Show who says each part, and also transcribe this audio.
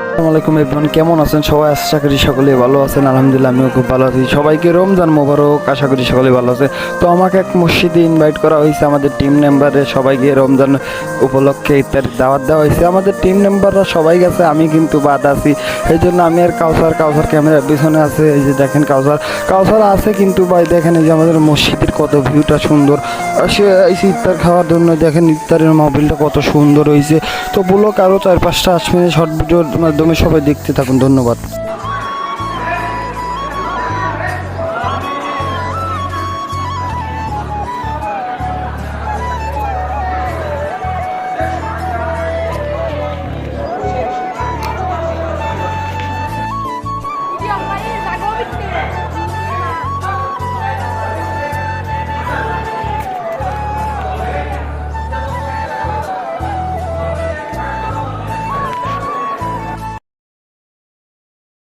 Speaker 1: আসসালামু আলাইকুম এভরিওয়ান, কেমন আছেন সবাই? আশা করি সকলেই ভালো আছেন। আলহামদুলিল্লাহ আমিও খুব ভালো আছি। সবাইকে রমজান মোবারক। আশা করি সকলেই ভালো আছে। তো আমাকে এক মসজিদে ইনভাইট করা হয়েছে, আমাদের টিম মেম্বারে সবাইকে রমজান উপলক্ষে ইত্যাদি দাওয়াত দেওয়া হয়েছে। আমাদের টিম মেম্বাররা সবাই গেছে, আমি কিন্তু বাদ আছি। এই জন্য আমি আর কাউসার ক্যামেরার পিছনে আছে। এই যে দেখেন কাউসার আছে, কিন্তু ভাই দেখেন এই যে আমাদের মসজিদের কত ভিউটা সুন্দর। সে এসে ইফতার খাওয়ার জন্য দেখেন ইফতারের মাহফিলটা কত সুন্দর হয়েছে। তো ব্লগ আরও 4-5টা 8 মিনিট শর্ট ভিডিওর মাধ্যমে সবাই দেখতে থাকুন। ধন্যবাদ।